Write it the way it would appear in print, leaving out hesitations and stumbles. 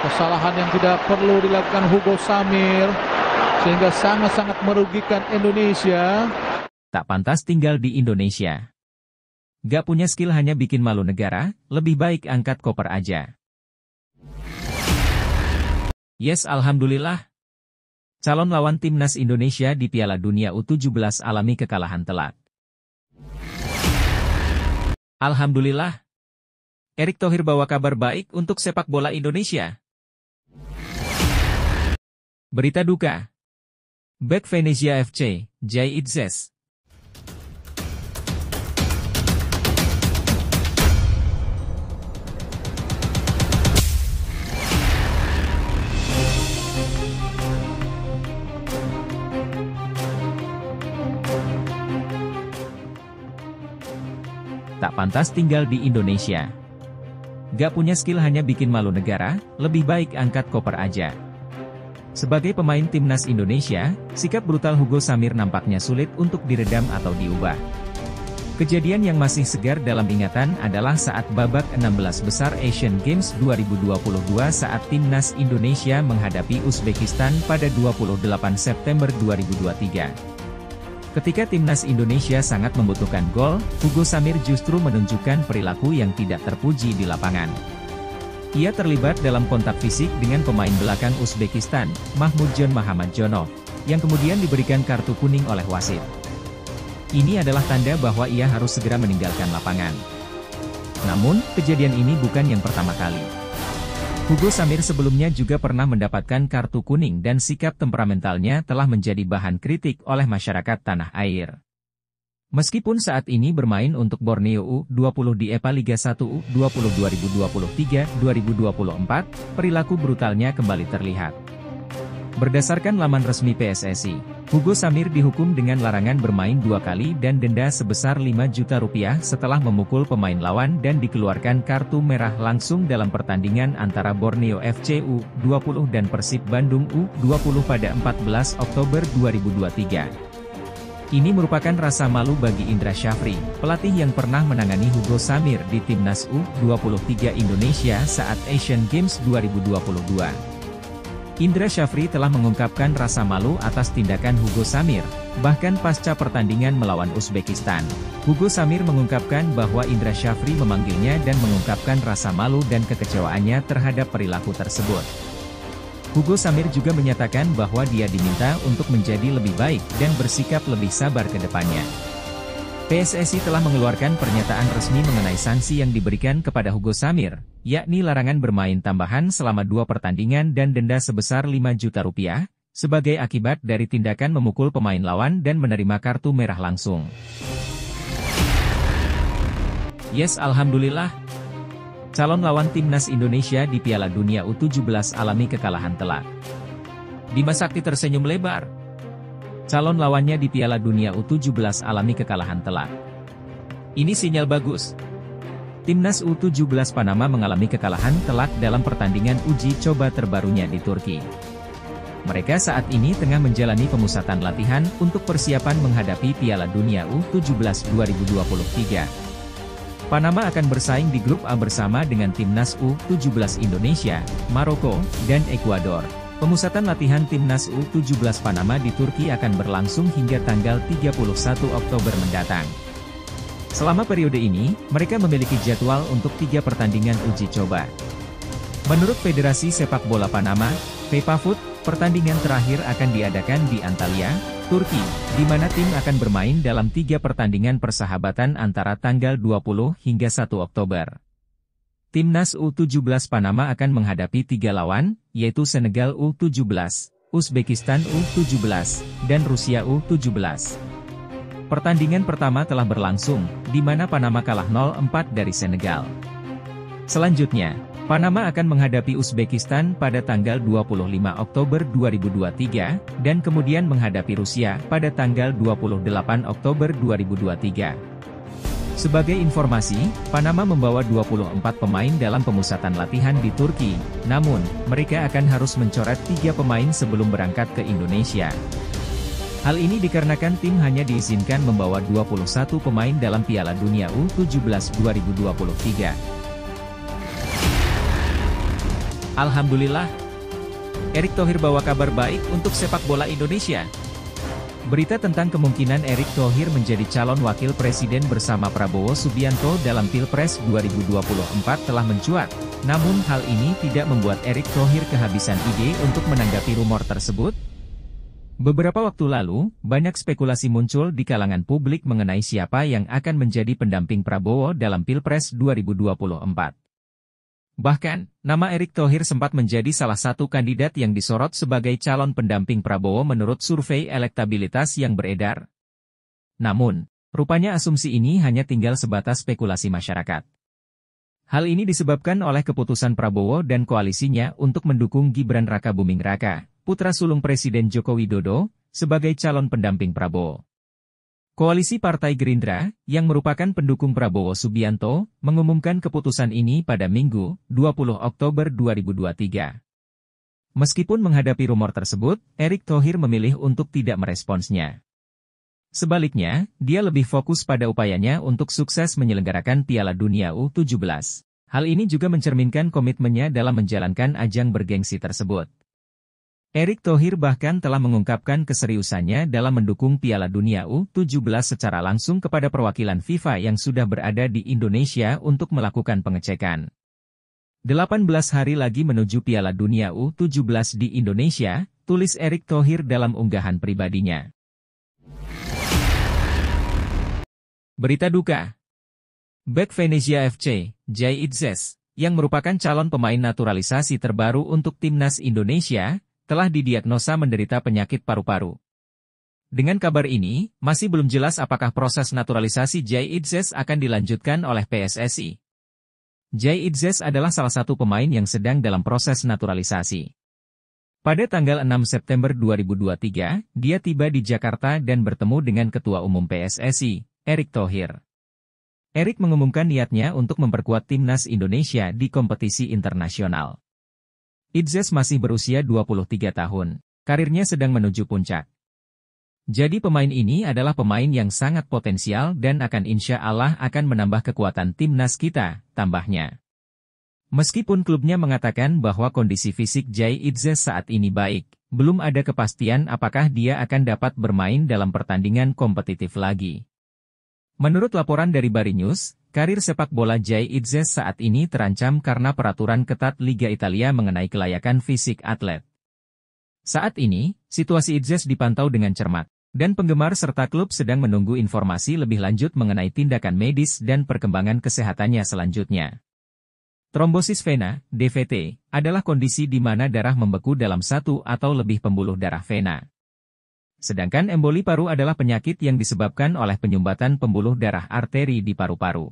Kesalahan yang tidak perlu dilakukan Hugo Samir, sehingga sangat-sangat merugikan Indonesia. Tak pantas tinggal di Indonesia. Gak punya skill hanya bikin malu negara, lebih baik angkat koper aja. Yes, alhamdulillah. Calon lawan timnas Indonesia di Piala Dunia U17 alami kekalahan telak. Alhamdulillah. Erick Thohir bawa kabar baik untuk sepak bola Indonesia. Berita duka. Bek Venezia FC, Jai Itzes. Tak pantas tinggal di Indonesia. Gak punya skill hanya bikin malu negara, lebih baik angkat koper aja. Sebagai pemain timnas Indonesia, sikap brutal Hugo Samir nampaknya sulit untuk diredam atau diubah. Kejadian yang masih segar dalam ingatan adalah saat babak 16 besar Asian Games 2022 saat timnas Indonesia menghadapi Uzbekistan pada 28 September 2023. Ketika timnas Indonesia sangat membutuhkan gol, Hugo Samir justru menunjukkan perilaku yang tidak terpuji di lapangan. Ia terlibat dalam kontak fisik dengan pemain belakang Uzbekistan, Mahmudjon Mahamadjonov, yang kemudian diberikan kartu kuning oleh wasit. Ini adalah tanda bahwa ia harus segera meninggalkan lapangan. Namun, kejadian ini bukan yang pertama kali. Hugo Samir sebelumnya juga pernah mendapatkan kartu kuning dan sikap temperamentalnya telah menjadi bahan kritik oleh masyarakat tanah air. Meskipun saat ini bermain untuk Borneo U20 di EPA Liga 1 U20 2023-2024, perilaku brutalnya kembali terlihat. Berdasarkan laman resmi PSSI, Hugo Samir dihukum dengan larangan bermain 2 kali dan denda sebesar 5 juta rupiah setelah memukul pemain lawan dan dikeluarkan kartu merah langsung dalam pertandingan antara Borneo FC U20 dan Persib Bandung U20 pada 14 Oktober 2023. Ini merupakan rasa malu bagi Indra Syafri, pelatih yang pernah menangani Hugo Samir di Timnas U23 Indonesia saat Asian Games 2022. Indra Syafri telah mengungkapkan rasa malu atas tindakan Hugo Samir, bahkan pasca pertandingan melawan Uzbekistan. Hugo Samir mengungkapkan bahwa Indra Syafri memanggilnya dan mengungkapkan rasa malu dan kekecewaannya terhadap perilaku tersebut. Hugo Samir juga menyatakan bahwa dia diminta untuk menjadi lebih baik dan bersikap lebih sabar ke depannya. PSSI telah mengeluarkan pernyataan resmi mengenai sanksi yang diberikan kepada Hugo Samir, yakni larangan bermain tambahan selama 2 pertandingan dan denda sebesar 5 juta rupiah, sebagai akibat dari tindakan memukul pemain lawan dan menerima kartu merah langsung. Yes, alhamdulillah. Calon lawan timnas Indonesia di Piala Dunia U17 alami kekalahan telak. Bima Sakti tersenyum lebar. Calon lawannya di Piala Dunia U17 alami kekalahan telak. Ini sinyal bagus. Timnas U17 Panama mengalami kekalahan telak dalam pertandingan uji coba terbarunya di Turki. Mereka saat ini tengah menjalani pemusatan latihan untuk persiapan menghadapi Piala Dunia U17 2023. Panama akan bersaing di grup A bersama dengan Timnas U17 Indonesia, Maroko, dan Ekuador. Pemusatan latihan Timnas U17 Panama di Turki akan berlangsung hingga tanggal 31 Oktober mendatang. Selama periode ini, mereka memiliki jadwal untuk 3 pertandingan uji coba. Menurut Federasi Sepak Bola Panama, FEPAFOOT, pertandingan terakhir akan diadakan di Antalya, Turki, di mana tim akan bermain dalam 3 pertandingan persahabatan antara tanggal 20 hingga 1 Oktober. Timnas U17 Panama akan menghadapi 3 lawan, yaitu Senegal U17, Uzbekistan U17, dan Rusia U17. Pertandingan pertama telah berlangsung, di mana Panama kalah 0-4 dari Senegal. Selanjutnya, Panama akan menghadapi Uzbekistan pada tanggal 25 Oktober 2023, dan kemudian menghadapi Rusia pada tanggal 28 Oktober 2023. Sebagai informasi, Panama membawa 24 pemain dalam pemusatan latihan di Turki, namun, mereka akan harus mencoret 3 pemain sebelum berangkat ke Indonesia. Hal ini dikarenakan tim hanya diizinkan membawa 21 pemain dalam Piala Dunia U17 2023. Alhamdulillah, Erick Thohir bawa kabar baik untuk sepak bola Indonesia. Berita tentang kemungkinan Erick Thohir menjadi calon wakil presiden bersama Prabowo Subianto dalam Pilpres 2024 telah mencuat. Namun hal ini tidak membuat Erick Thohir kehabisan ide untuk menanggapi rumor tersebut. Beberapa waktu lalu, banyak spekulasi muncul di kalangan publik mengenai siapa yang akan menjadi pendamping Prabowo dalam Pilpres 2024. Bahkan, nama Erick Thohir sempat menjadi salah satu kandidat yang disorot sebagai calon pendamping Prabowo menurut survei elektabilitas yang beredar. Namun, rupanya asumsi ini hanya tinggal sebatas spekulasi masyarakat. Hal ini disebabkan oleh keputusan Prabowo dan koalisinya untuk mendukung Gibran Rakabuming Raka, putra sulung Presiden Joko Widodo, sebagai calon pendamping Prabowo. Koalisi Partai Gerindra, yang merupakan pendukung Prabowo Subianto, mengumumkan keputusan ini pada Minggu, 20 Oktober 2023. Meskipun menghadapi rumor tersebut, Erick Thohir memilih untuk tidak meresponsnya. Sebaliknya, dia lebih fokus pada upayanya untuk sukses menyelenggarakan Piala Dunia U17. Hal ini juga mencerminkan komitmennya dalam menjalankan ajang bergengsi tersebut. Erick Thohir bahkan telah mengungkapkan keseriusannya dalam mendukung Piala Dunia U17 secara langsung kepada perwakilan FIFA yang sudah berada di Indonesia untuk melakukan pengecekan. 18 hari lagi menuju Piala Dunia U17 di Indonesia, tulis Erick Thohir dalam unggahan pribadinya. Berita duka. Bek Venezia FC, Jai Itzes, yang merupakan calon pemain naturalisasi terbaru untuk timnas Indonesia, telah didiagnosa menderita penyakit paru-paru. Dengan kabar ini, masih belum jelas apakah proses naturalisasi Jai Itzes akan dilanjutkan oleh PSSI. Jai Itzes adalah salah satu pemain yang sedang dalam proses naturalisasi. Pada tanggal 6 September 2023, dia tiba di Jakarta dan bertemu dengan Ketua Umum PSSI, Erick Thohir. Erick mengumumkan niatnya untuk memperkuat timnas Indonesia di kompetisi internasional. Itzes masih berusia 23 tahun. Karirnya sedang menuju puncak. Jadi pemain ini adalah pemain yang sangat potensial dan akan insya Allah akan menambah kekuatan timnas kita, tambahnya. Meskipun klubnya mengatakan bahwa kondisi fisik Jai Itzes saat ini baik, belum ada kepastian apakah dia akan dapat bermain dalam pertandingan kompetitif lagi. Menurut laporan dari Bari News, karir sepak bola Jai Itzes saat ini terancam karena peraturan ketat Liga Italia mengenai kelayakan fisik atlet. Saat ini, situasi Itzes dipantau dengan cermat, dan penggemar serta klub sedang menunggu informasi lebih lanjut mengenai tindakan medis dan perkembangan kesehatannya selanjutnya. Trombosis vena, DVT, adalah kondisi di mana darah membeku dalam satu atau lebih pembuluh darah vena. Sedangkan emboli paru adalah penyakit yang disebabkan oleh penyumbatan pembuluh darah arteri di paru-paru.